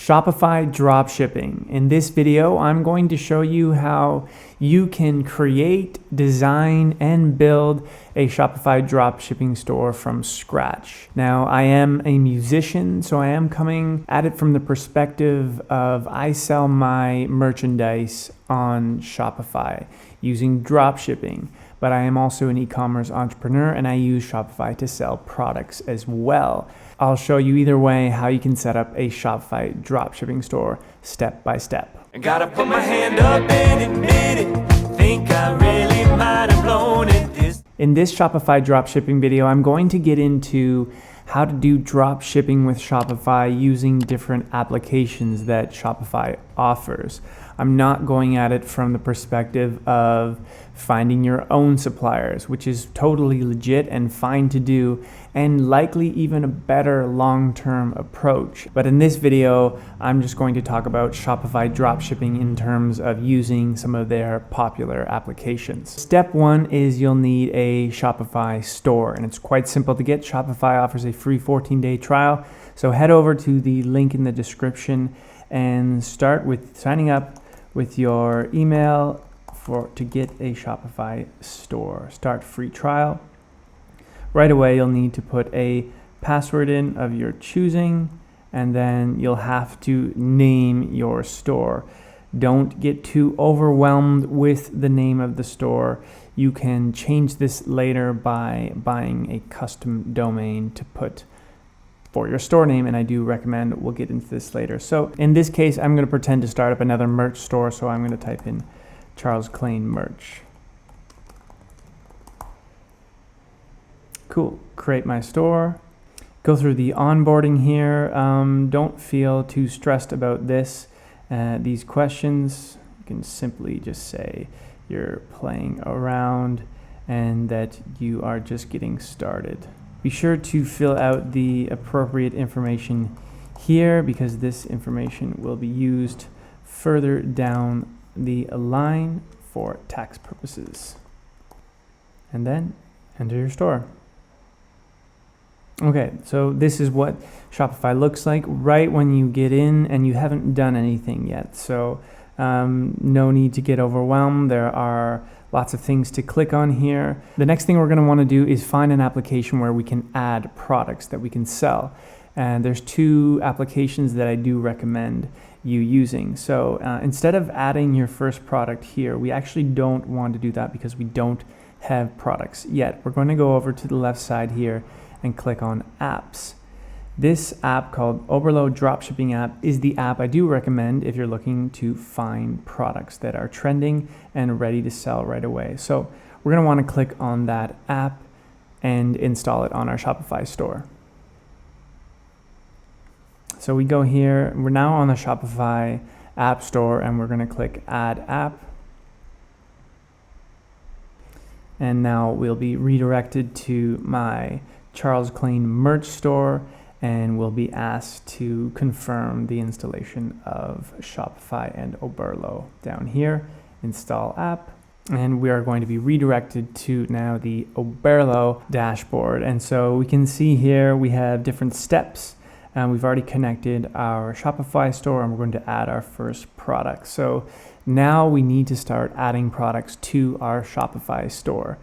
Shopify Dropshipping. In this video, I'm going to show you how you can create, design, and build a Shopify Dropshipping store from scratch. Now, I am a musician, so I am coming at it from the perspective of I sell my merchandise on Shopify using dropshipping. But I am also an e-commerce entrepreneur and I use Shopify to sell products as well. I'll show you either way how you can set up a Shopify dropshipping store step by step. I gotta put my hand up and admit it. Think I really might have blown it. In this Shopify dropshipping video, I'm going to get into how to do drop shipping with Shopify using different applications that Shopify offers. I'm not going at it from the perspective of finding your own suppliers, which is totally legit and fine to do, and likely even a better long-term approach. But in this video, I'm just going to talk about Shopify dropshipping in terms of using some of their popular applications. Step one is you'll need a Shopify store, and it's quite simple to get. Shopify offers a free 14-day trial. So head over to the link in the description and start with signing up with your email to get a Shopify store. Start free trial. Right away, you'll need to put a password in of your choosing, and then you'll have to name your store. Don't get too overwhelmed with the name of the store. You can change this later by buying a custom domain to put for your store name, and I do recommend, we'll get into this later. So in this case, I'm going to pretend to start up another merch store, so I'm going to type in Charles Klein merch. Cool, create my store. Go through the onboarding here. Don't feel too stressed about these questions. You can simply just say you're playing around and that you are just getting started. Be sure to fill out the appropriate information here because this information will be used further down the line for tax purposes. And then enter your store. Okay, so this is what Shopify looks like right when you get in and you haven't done anything yet. So no need to get overwhelmed. There are lots of things to click on here. The next thing we're going to want to do is find an application where we can add products that we can sell. And there's two applications that I do recommend you using. So instead of adding your first product here, we actually don't want to do that because we don't have products yet. We're going to go over to the left side here and click on apps. This app called Oberlo Dropshipping app is the app I do recommend if you're looking to find products that are trending and ready to sell right away. So we're going to want to click on that app and install it on our Shopify store. So we go here, we're now on the Shopify app store and we're going to click add app. And now we'll be redirected to my Charles Klein merch store and we'll be asked to confirm the installation of Shopify and Oberlo down here, install app. And we are going to be redirected to now the Oberlo dashboard. And so we can see here we have different steps. And we've already connected our Shopify store and we're going to add our first product. So now we need to start adding products to our Shopify store.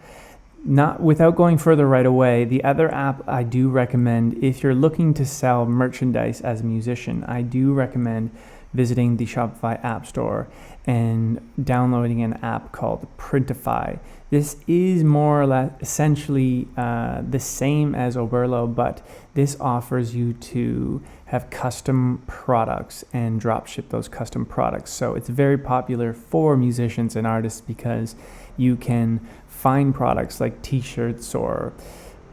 Not without going further right away, the other app I do recommend if you're looking to sell merchandise as a musician, I do recommend visiting the Shopify app store and downloading an app called Printful. This is more or less essentially the same as Oberlo, but this offers you to have custom products and drop ship those custom products. So it's very popular for musicians and artists because you can find products like t-shirts or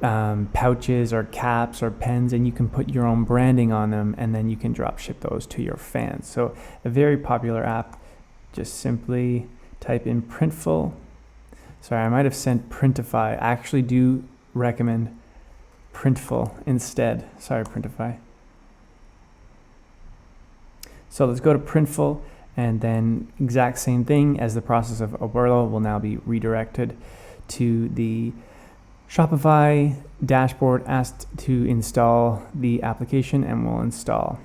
pouches or caps or pens, and you can put your own branding on them and then you can drop ship those to your fans. So a very popular app. Just simply type in Printful. Sorry, I might have sent Printful. I actually do recommend Printful instead. Sorry, Printful. So let's go to Printful, and then exact same thing as the process of Oberlo will now be redirected to the Shopify dashboard, asked to install the application, and we'll install.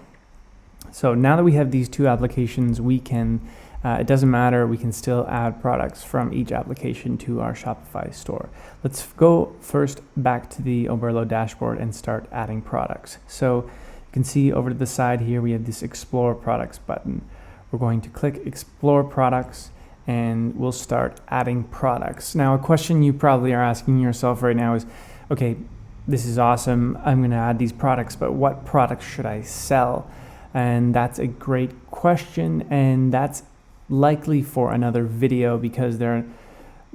So now that we have these two applications, we can, it doesn't matter, we can still add products from each application to our Shopify store. Let's go first back to the Oberlo dashboard and start adding products. So you can see over to the side here, we have this Explore Products button. We're going to click Explore Products and we'll start adding products. Now, a question you probably are asking yourself right now is, okay, this is awesome, I'm gonna add these products, but what products should I sell? And that's a great question, and that's likely for another video, because there are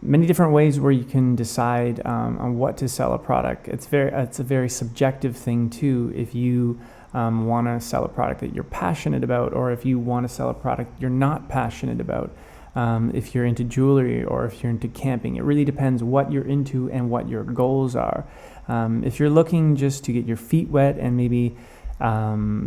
many different ways where you can decide on what to sell a product. It's a very subjective thing too. If you want to sell a product that you're passionate about, or if you want to sell a product you're not passionate about, if you're into jewelry or if you're into camping, it really depends what you're into and what your goals are. If you're looking just to get your feet wet and maybe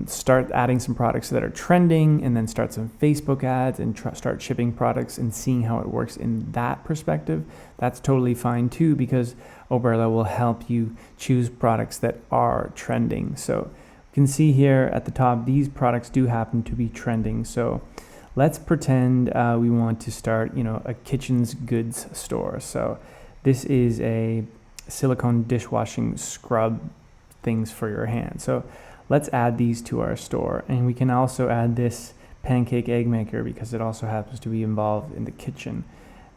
start adding some products that are trending, and then start some Facebook ads and start shipping products and seeing how it works in that perspective, that's totally fine too, because Oberlo will help you choose products that are trending. So you can see here at the top, these products do happen to be trending. So let's pretend we want to start, a kitchen's goods store. So this is a silicone dishwashing scrub things for your hands. So let's add these to our store, and we can also add this pancake egg maker because it also happens to be involved in the kitchen.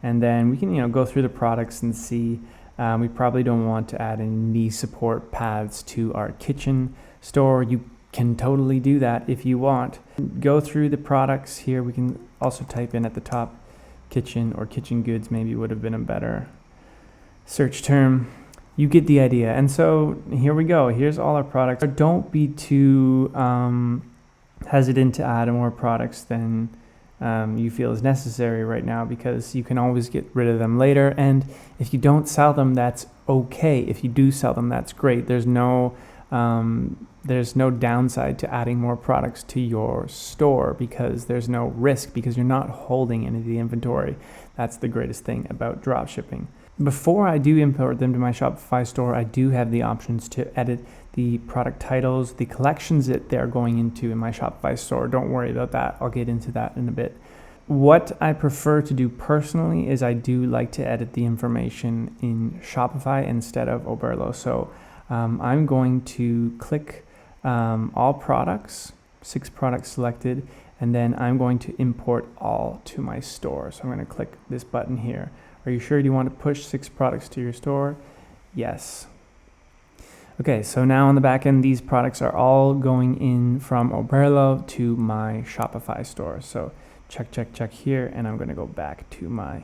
And then we can go through the products and see. We probably don't want to add any knee support pads to our kitchen store. You can totally do that if you want. Go through the products here. We can also type in at the top kitchen or kitchen goods, maybe would have been a better search term. You get the idea. And so here we go. Here's all our products. Don't be too hesitant to add more products than you feel is necessary right now, because you can always get rid of them later. And if you don't sell them, that's okay. If you do sell them, that's great. There's no downside to adding more products to your store, because there's no risk, because you're not holding any of the inventory. That's the greatest thing about dropshipping. Before I do import them to my Shopify store, I do have the options to edit the product titles, the collections that they're going into in my Shopify store. Don't worry about that. I'll get into that in a bit. What I prefer to do personally is I do like to edit the information in Shopify instead of Oberlo. So I'm going to click all products, 6 products selected, and then I'm going to import all to my store. So I'm going to click this button here. Are you sure you want to push 6 products to your store? Yes. Okay, so now on the back end, these products are all going in from Oberlo to my Shopify store. So check here, and I'm going to go back to my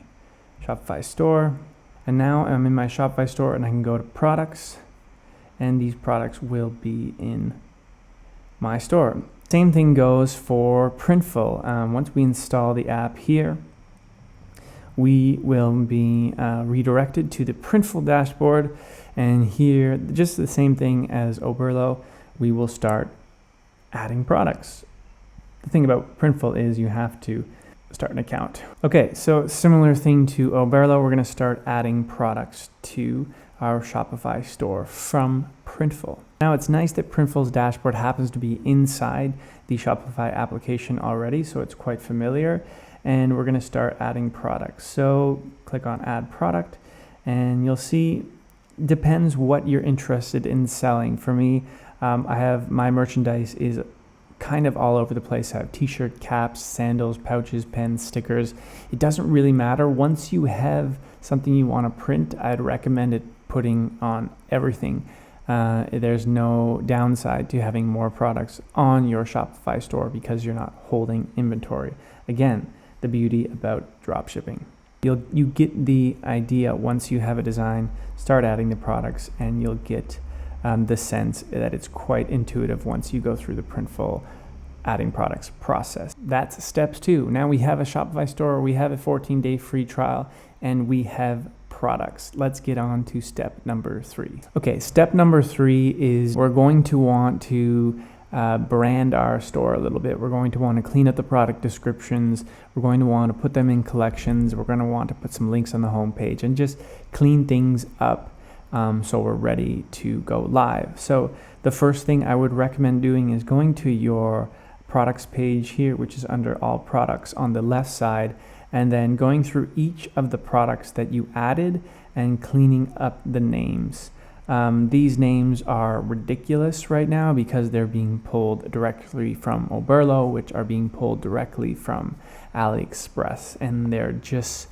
Shopify store. And now I'm in my Shopify store, and I can go to products, and these products will be in my store. Same thing goes for Printful. Once we install the app here, we will be redirected to the Printful dashboard, and here, just the same thing as Oberlo, we will start adding products. The thing about Printful is you have to start an account. Okay, so similar thing to Oberlo, we're going to start adding products to our Shopify store from Printful. Now, it's nice that Printful's dashboard happens to be inside the Shopify application already, so it's quite familiar. And we're going to start adding products. So click on Add Product, and you'll see, depends what you're interested in selling. For me, I have my merchandise is kind of all over the place. I have t-shirt, caps, sandals, pouches, pens, stickers. It doesn't really matter. Once you have something you want to print, I'd recommend it putting on everything. There's no downside to having more products on your Shopify store because you're not holding inventory. Again, the beauty about dropshipping. You get the idea once you have a design, start adding the products, and you'll get the sense that it's quite intuitive once you go through the Printful adding products process. That's steps 2. Now we have a Shopify store, we have a 14-day free trial, and we have products. Let's get on to step number 3. Okay, step number 3 is we're going to want to brand our store a little bit. We're going to want to clean up the product descriptions. We're going to want to put them in collections. We're going to want to put some links on the home page and just clean things up so we're ready to go live. So the first thing I would recommend doing is going to your products page here, which is under all products on the left side, and then going through each of the products that you added and cleaning up the names. These names are ridiculous right now because they're being pulled directly from Oberlo, which are being pulled directly from AliExpress, and they're just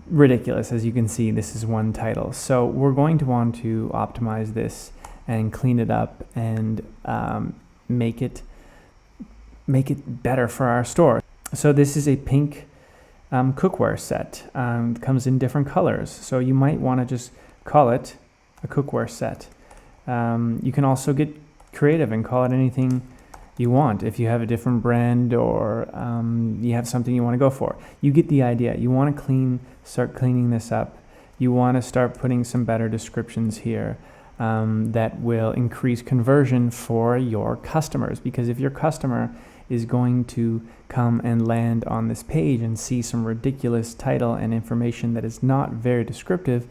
ridiculous. As you can see, this is one title. So we're going to want to optimize this and clean it up and make it better for our store. So this is a pink cookware set. It comes in different colors, so you might want to just call it a cookware set. You can also get creative and call it anything you want. If you have a different brand or you have something you want to go for, you get the idea. You want to start cleaning this up. You want to start putting some better descriptions here that will increase conversion for your customers, because if your customer is going to come and land on this page and see some ridiculous title and information that is not very descriptive,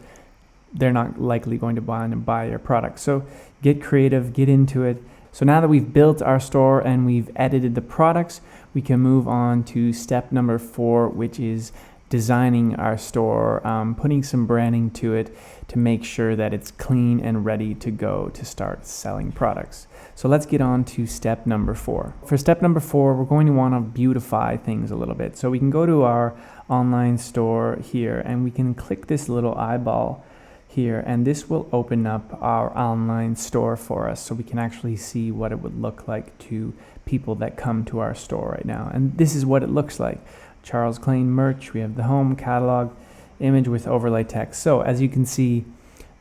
they're not likely going to buy your product. So get creative, get into it. So now that we've built our store and we've edited the products, we can move on to step number 4, which is designing our store, putting some branding to it to make sure that it's clean and ready to go to start selling products. So let's get on to step number 4. For step number 4, we're going to want to beautify things a little bit. So we can go to our online store here and we can click this little eyeball here, and this will open up our online store for us so we can actually see what it would look like to people that come to our store right now. And this is what it looks like. Charles Klein merch, we have the home catalog image with overlay text. So as you can see,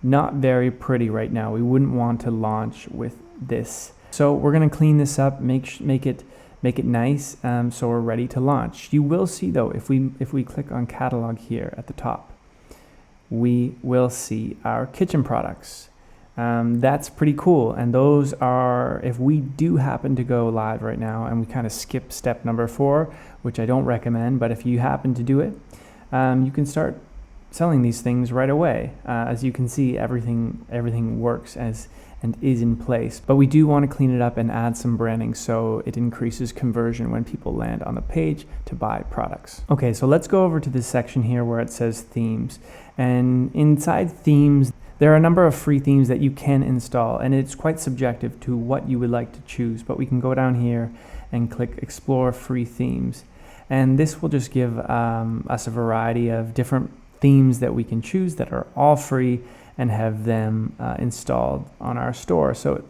not very pretty right now. We wouldn't want to launch with this. So we're going to clean this up, make it nice, so we're ready to launch. You will see though, if we click on catalog here at the top, we will see our kitchen products. That's pretty cool, and those are, if we do happen to go live right now and we kind of skip step number 4, which I don't recommend, but if you happen to do it, you can start selling these things right away. As you can see, everything works and is in place, but we do want to clean it up and add some branding so it increases conversion when people land on the page to buy products. Okay, so let's go over to this section here where it says themes, and inside themes there are a number of free themes that you can install, and it's quite subjective to what you would like to choose, but we can go down here and click explore free themes, and this will just give us a variety of different themes that we can choose that are all free and have them installed on our store. So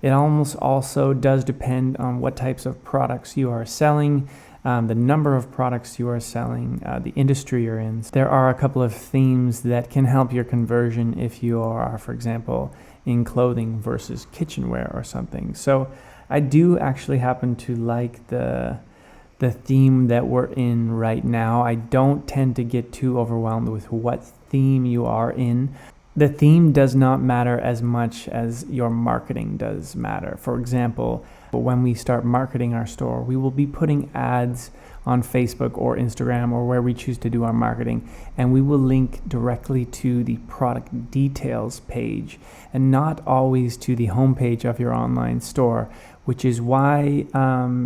it almost also does depend on what types of products you are selling, the number of products you are selling, the industry you're in. There are a couple of themes that can help your conversion if you are, for example, in clothing versus kitchenware or something. So I do actually happen to like the theme that we're in right now. I don't tend to get too overwhelmed with what theme you are in. The theme does not matter as much as your marketing does matter. For example, when we start marketing our store, we will be putting ads on Facebook or Instagram or where we choose to do our marketing, and we will link directly to the product details page and not always to the homepage of your online store, which is why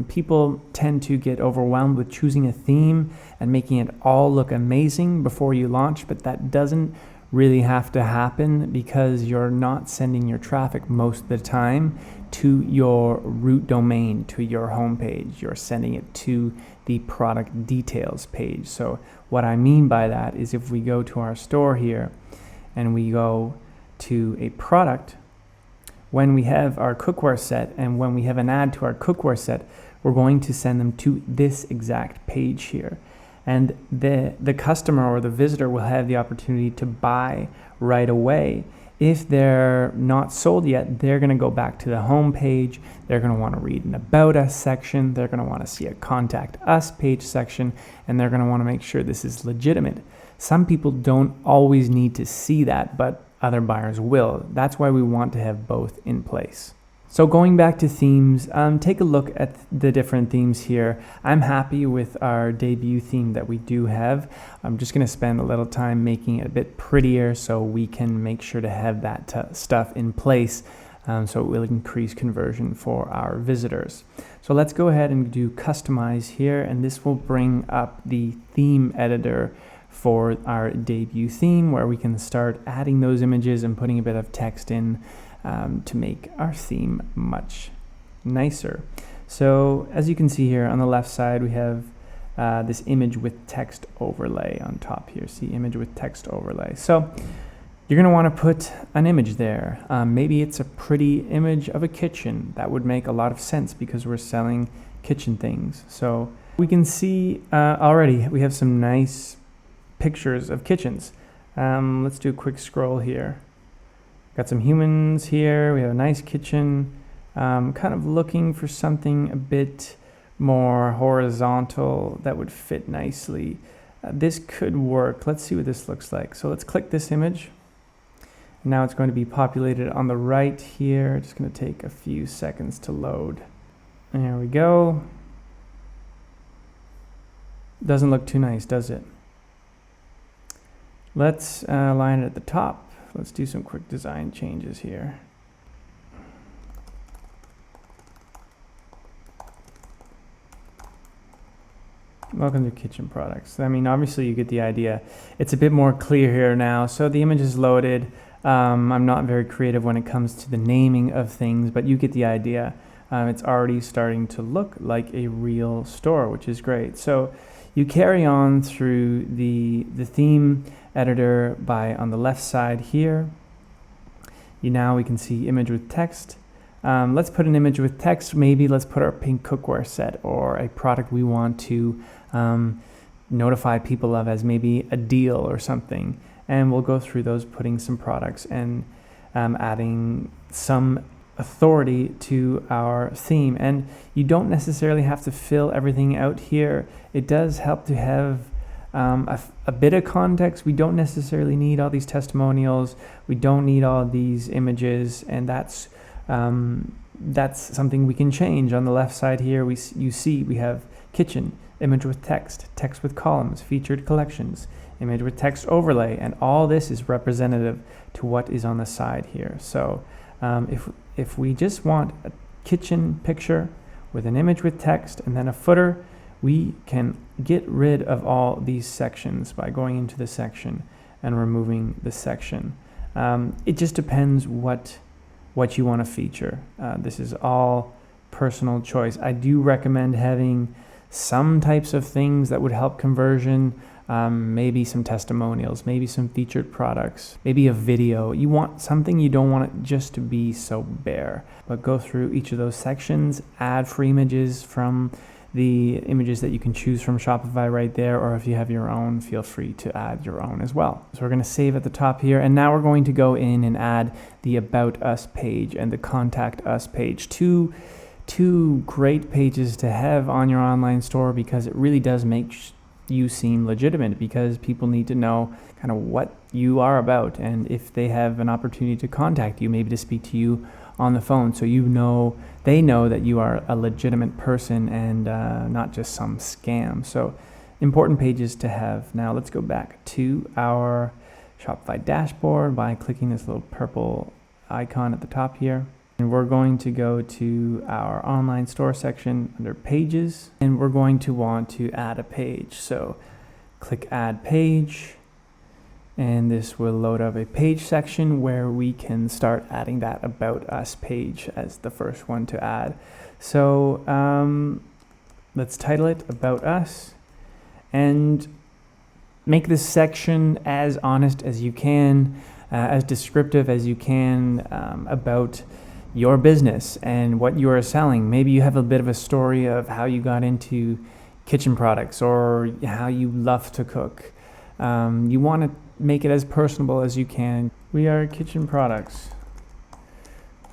people tend to get overwhelmed with choosing a theme and making it all look amazing before you launch, but that doesn't really have to happen because you're not sending your traffic most of the time to your root domain, to your homepage. You're sending it to the product details page. So what I mean by that is if we go to our store here and we go to a product, when we have our cookware set and when we have an ad to our cookware set, we're going to send them to this exact page here. And the customer or the visitor will have the opportunity to buy right away. If they're not sold yet, they're going to go back to the home page. They're going to want to read an About Us section. They're going to want to see a Contact Us page section, and they're going to want to make sure this is legitimate. Some people don't always need to see that, but other buyers will. That's why we want to have both in place. So going back to themes, take a look at the different themes here. I'm happy with our debut theme that we do have. I'm just going to spend a little time making it a bit prettier so we can make sure to have that stuff in place so it will increase conversion for our visitors. So let's go ahead and do customize here, and this will bring up the theme editor for our debut theme, where we can start adding those images and putting a bit of text in to make our theme much nicer. So as you can see here on the left side, we have this image with text overlay on top here. See, image with text overlay. So you're going to want to put an image there. Maybe it's a pretty image of a kitchen. That would make a lot of sense because we're selling kitchen things. So we can see already we have some nice pictures of kitchens. Let's do a quick scroll here. Got some humans here. We have a nice kitchen. Kind of looking for something a bit more horizontal that would fit nicely. This could work. Let's see what this looks like. So let's click this image. Now it's going to be populated on the right here. It's going to take a few seconds to load. There we go. Doesn't look too nice, does it? Let's line it at the top. Let's do some quick design changes here. Welcome to Kitchen Products. I mean, obviously you get the idea. It's a bit more clear here now. So the image is loaded. I'm not very creative when it comes to the naming of things, but you get the idea. It's already starting to look like a real store, which is great. So you carry on through the theme editor by on the left side here. Now we can see image with text. Let's put an image with text. Maybe let's put our pink cookware set or a product we want to notify people of as maybe a deal or something. And we'll go through those, putting some products and adding some authority to our theme. And you don't necessarily have to fill everything out here. It does help to have a bit of context. We don't necessarily need all these testimonials. We don't need all these images, and that's something we can change. On the left side here, you see we have kitchen, image with text, text with columns, featured collections, image with text overlay, and all this is representative to what is on the side here. So if we just want a kitchen picture with an image with text and then a footer, we can get rid of all these sections by going into the section and removing the section. It just depends what you want to feature. This is all personal choice. I do recommend having some types of things that would help conversion, maybe some testimonials, maybe some featured products, maybe a video. You want something, you don't want it just to be so bare. But go through each of those sections, add free images from the images that you can choose from Shopify right there, or if you have your own, feel free to add your own as well. So we're going to save at the top here, and now we're going to go in and add the About Us page and the Contact Us page. Two great pages to have on your online store, because it really does make you seem legitimate, because people need to know kind of what you are about, and if they have an opportunity to contact you, maybe to speak to you on the phone, so they know that you are a legitimate person and not just some scam. So important pages to have. Now let's go back to our Shopify dashboard by clicking this little purple icon at the top here. And we're going to go to our online store section under pages, and we're going to want to add a page. So click add page, and this will load up a page section where we can start adding that About Us page as the first one to add. So let's title it About Us, and make this section as honest as you can, as descriptive as you can about your business and what you are selling. Maybe you have a bit of a story of how you got into kitchen products or how you love to cook. You want to make it as personable as you can. We are kitchen products.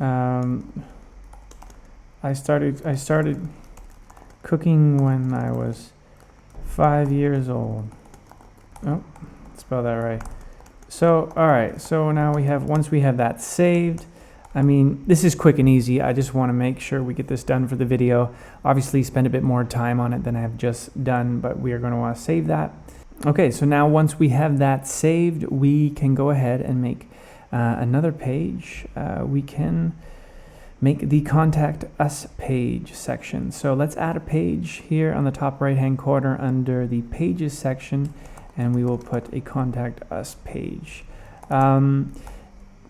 I started cooking when I was 5 years old. Oh, spell that right. So, all right. So now once we have that saved, I mean, this is quick and easy. I just want to make sure we get this done for the video. Obviously, spend a bit more time on it than I have just done, but we are going to want to save that. Okay, so now once we have that saved, we can go ahead and make another page. We can make the Contact Us page section. So let's add a page here on the top right hand corner under the Pages section, and we will put a Contact Us page.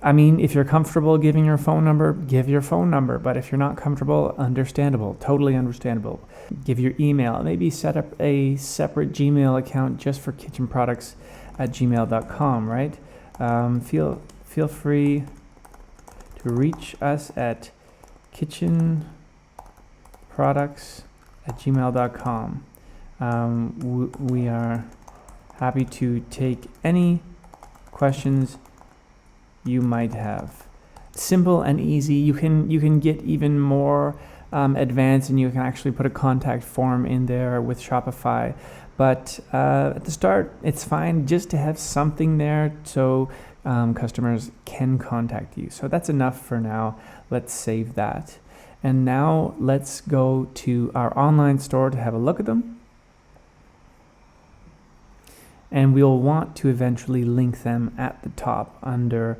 I mean, if you're comfortable giving your phone number, give your phone number. But if you're not comfortable, understandable, totally understandable. Give your email. Maybe set up a separate Gmail account just for kitchen products at gmail.com, right? Feel free to reach us at kitchenproducts@gmail.com. We are happy to take any questions you might have. Simple and easy. You can get even more advanced, and you can actually put a contact form in there with Shopify. But at the start, it's fine just to have something there so customers can contact you. So that's enough for now. Let's save that. And now let's go to our online store to have a look at them. And we'll want to eventually link them at the top under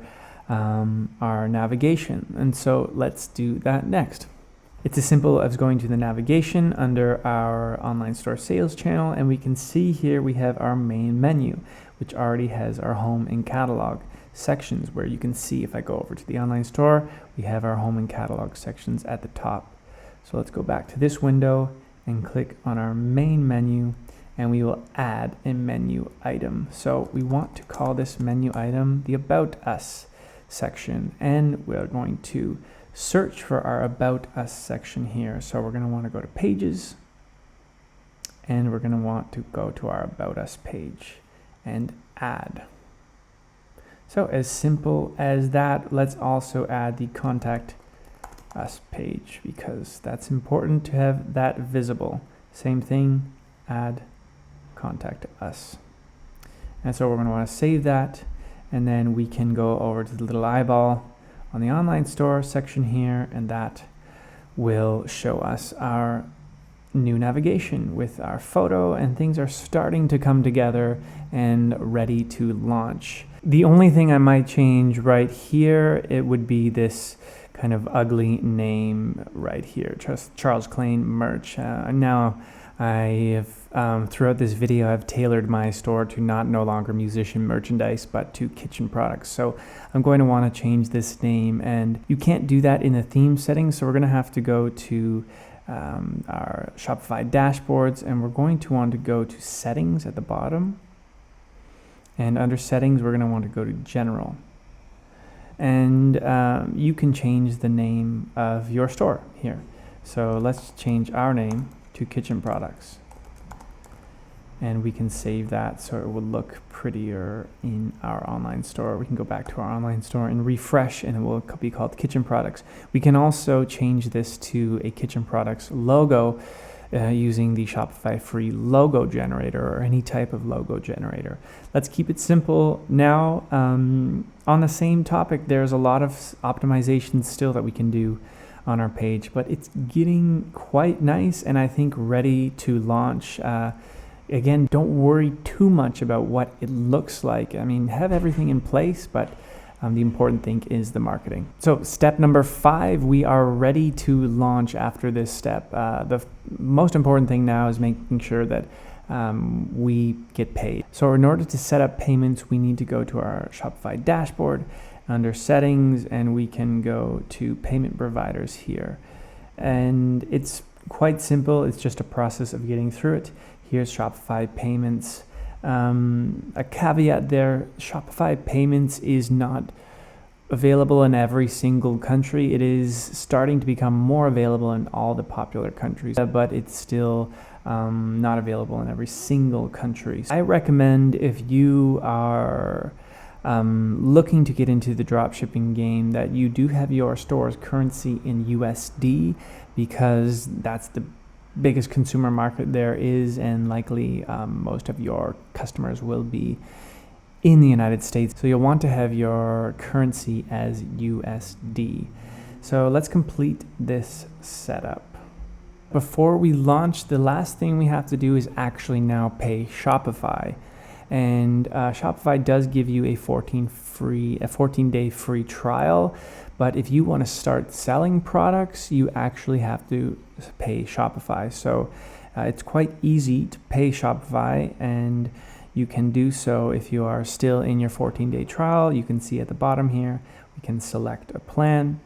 our navigation. And so let's do that next. It's as simple as going to the navigation under our online store sales channel, and we can see here we have our main menu, which already has our home and catalog sections, where you can see if I go over to the online store, we have our home and catalog sections at the top. So let's go back to this window and click on our main menu, and we will add a menu item. So we want to call this menu item the About Us section, and we're going to search for our About Us section here. So we're going to want to go to Pages, and we're going to want to go to our About Us page and add. So as simple as that. Let's also add the Contact Us page, because that's important to have that visible. Same thing, add Contact Us. And so we're going to want to save that, and then we can go over to the little eyeball on the online store section here, and that will show us our new navigation with our photo, and things are starting to come together and ready to launch. The only thing I might change right here, it would be this kind of ugly name right here, Charles Klein Merch. Now I have throughout this video, I've tailored my store to no longer musician merchandise, but to kitchen products. So I'm going to want to change this name, and you can't do that in the theme settings. So we're going to have to go to our Shopify dashboards, and we're going to want to go to settings at the bottom. And under settings, we're going to want to go to general. And you can change the name of your store here. So let's change our name to Kitchen Products. And we can save that so it will look prettier in our online store. We can go back to our online store and refresh, and it will be called Kitchen Products. We can also change this to a Kitchen Products logo using the Shopify free logo generator, or any type of logo generator. Let's keep it simple. Now, on the same topic, there's a lot of optimizations still that we can do on our page, but it's getting quite nice, and I think ready to launch. Again, don't worry too much about what it looks like. I mean, have everything in place, but the important thing is the marketing. So step number 5, we are ready to launch after this step. The most important thing now is making sure that we get paid. So in order to set up payments, we need to go to our Shopify dashboard under settings, and we can go to payment providers here. And it's quite simple. It's just a process of getting through it. Here's Shopify payments. A caveat there, Shopify payments is not available in every single country. It is starting to become more available in all the popular countries, but it's still not available in every single country. I recommend, if you are looking to get into the dropshipping game, that you do have your store's currency in USD, because that's the biggest consumer market there is, and likely most of your customers will be in the United States. So you'll want to have your currency as USD. So let's complete this setup. Before we launch, the last thing we have to do is actually now pay Shopify. And Shopify does give you a 14-day free trial. But if you want to start selling products, you actually have to pay Shopify. So it's quite easy to pay Shopify, and you can do so if you are still in your 14-day trial. You can see at the bottom here, we can select a plan,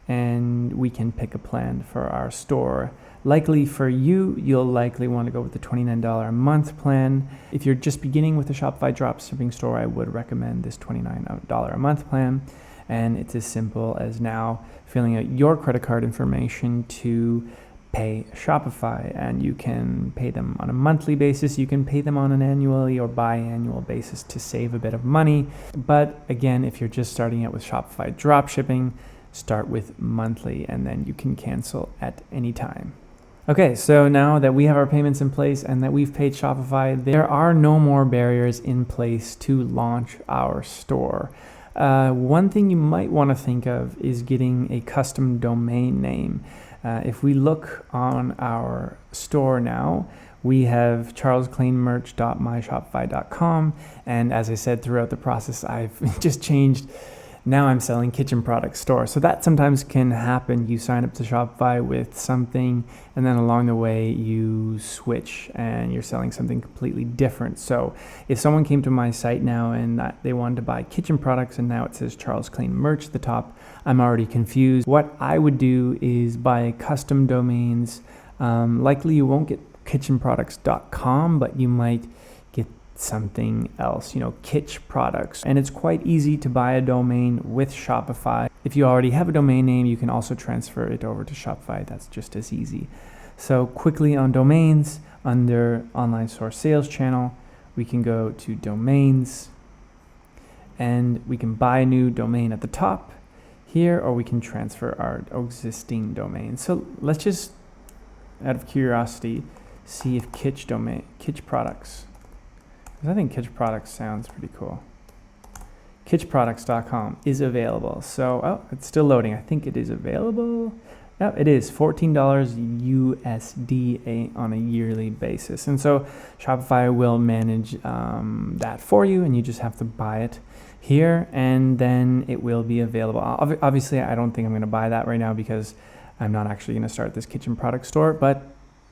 and we can pick a plan for our store. Likely for you, you'll likely want to go with the $29 a month plan. If you're just beginning with a Shopify dropshipping store, I would recommend this $29 a month plan. And it's as simple as now filling out your credit card information to pay Shopify, and you can pay them on a monthly basis. You can pay them on an annually or biannual basis to save a bit of money. But again, if you're just starting out with Shopify dropshipping, start with monthly, and then you can cancel at any time. Okay, so now that we have our payments in place and that we've paid Shopify, there are no more barriers in place to launch our store. One thing you might want to think of is getting a custom domain name. If we look on our store now, we have charlesclainmerch.myshopify.com, and as I said throughout the process, I've just changed. Now I'm selling kitchen products store. So that sometimes can happen. You sign up to Shopify with something, and then along the way you switch and you're selling something completely different. So if someone came to my site now and they wanted to buy kitchen products and now it says Charles Clain Merch at the top, I'm already confused. What I would do is buy custom domains. Likely you won't get kitchenproducts.com, but you might get something else, Kitsch products. And it's quite easy to buy a domain with Shopify. If you already have a domain name, you can also transfer it over to Shopify. That's just as easy. So quickly on domains, under online store sales channel, we can go to domains, and we can buy a new domain at the top here, or we can transfer our existing domain. So let's just, out of curiosity, see if Kitsch products, because I think Kitsch products sounds pretty cool. Kitschproducts.com is available. So, it's still loading. I think it is available. Yeah, it is $14 USD on a yearly basis. And so Shopify will manage that for you, and you just have to buy it here, and then it will be available. Obviously, I don't think I'm going to buy that right now because I'm not actually going to start this kitchen product store, but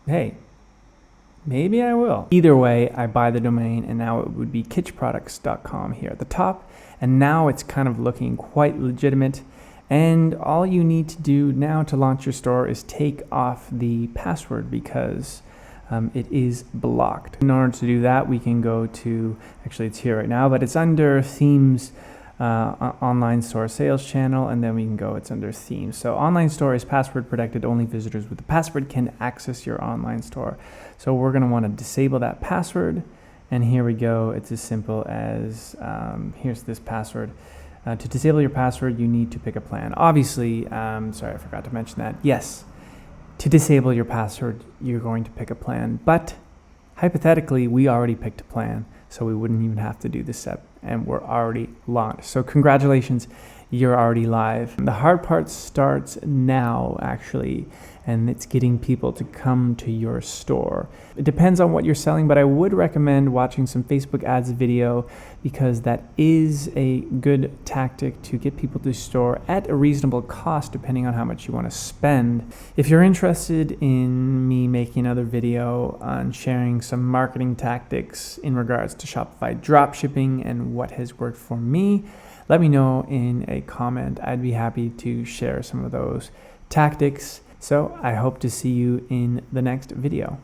hey, maybe I will. Either way, I buy the domain, and now it would be kitschproducts.com here at the top. And now it's kind of looking quite legitimate. And all you need to do now to launch your store is take off the password, because it is blocked. In order to do that, we can go to, actually it's here right now, but it's under themes, online store sales channel, and then we can go, it's under themes. So online store is password protected. Only visitors with the password can access your online store. So we're going to want to disable that password, and here we go. It's as simple as here's this password. To disable your password, you need to pick a plan. Obviously, sorry, I forgot to mention that. Yes, to disable your password, you're going to pick a plan, but hypothetically, we already picked a plan, so we wouldn't even have to do this step, and we're already launched. So congratulations, you're already live. The hard part starts now, actually, and it's getting people to come to your store. It depends on what you're selling, but I would recommend watching some Facebook ads video, because that is a good tactic to get people to the store at a reasonable cost, depending on how much you want to spend. If you're interested in me making another video on sharing some marketing tactics in regards to Shopify dropshipping and what has worked for me, let me know in a comment. I'd be happy to share some of those tactics. So I hope to see you in the next video.